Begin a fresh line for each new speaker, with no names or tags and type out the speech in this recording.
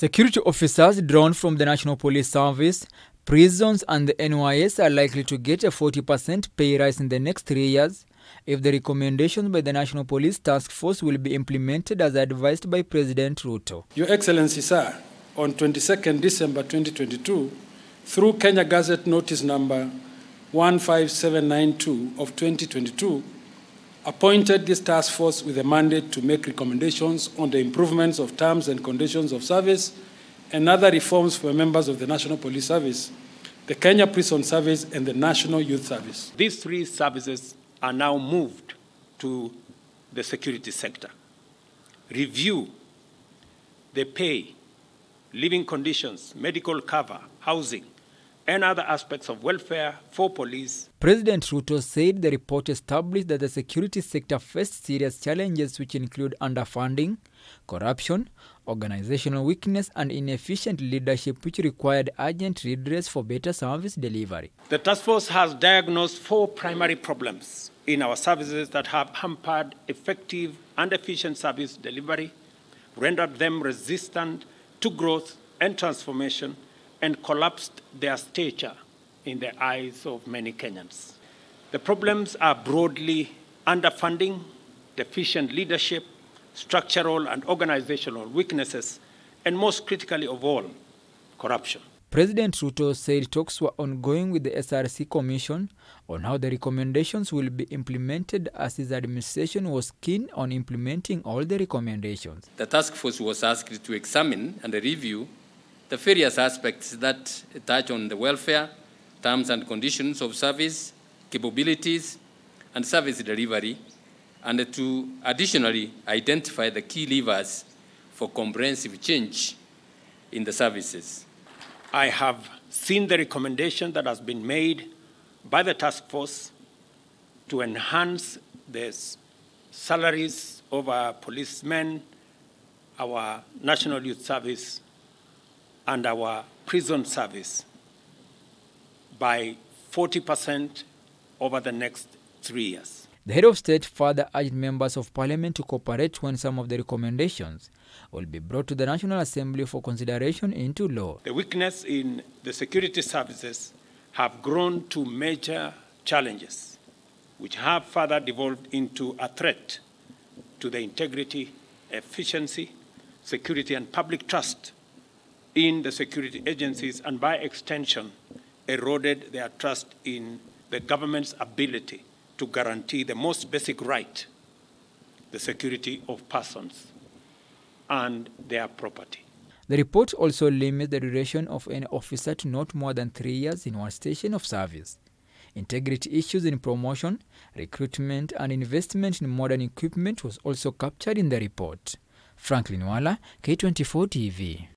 Security officers drawn from the National Police Service, prisons and the NYS are likely to get a 40% pay rise in the next 3 years if the recommendations by the National Police Task Force will be implemented as advised by President Ruto.
Your Excellency, sir, on 22nd December 2022, through Kenya Gazette Notice number 15792 of 2022, appointed this task force with a mandate to make recommendations on the improvements of terms and conditions of service and other reforms for members of the National Police Service, the Kenya Prison Service, and the National Youth Service.
These three services are now moved to the security sector. Review the pay, living conditions, medical cover, housing, and other aspects of welfare for police.
President Ruto said the report established that the security sector faced serious challenges which include underfunding, corruption, organizational weakness, and inefficient leadership which required urgent redress for better service delivery.
The task force has diagnosed 4 primary problems in our services that have hampered effective and efficient service delivery, rendered them resistant to growth and transformation, and collapsed their stature in the eyes of many Kenyans. The problems are broadly underfunding, deficient leadership, structural and organizational weaknesses, and most critically of all, corruption.
President Ruto said talks were ongoing with the SRC Commission on how the recommendations will be implemented, as his administration was keen on implementing all the recommendations.
The task force was asked to examine and review the various aspects that touch on the welfare, terms and conditions of service, capabilities, and service delivery, and to additionally identify the key levers for comprehensive change in the services.
I have seen the recommendation that has been made by the task force to enhance the salaries of our policemen, our National Youth Service, and our prison service by 40% over the next 3 years.
The head of state further urged members of parliament to cooperate when some of the recommendations will be brought to the National Assembly for consideration into law.
The weakness in the security services have grown to major challenges, which have further devolved into a threat to the integrity, efficiency, security, and public trust in the security agencies, and by extension, eroded their trust in the government's ability to guarantee the most basic right, the security of persons and their property.
The report also limits the duration of an officer to not more than 3 years in one station of service. Integrity issues in promotion, recruitment, and investment in modern equipment was also captured in the report. Franklin Wala, K24 TV.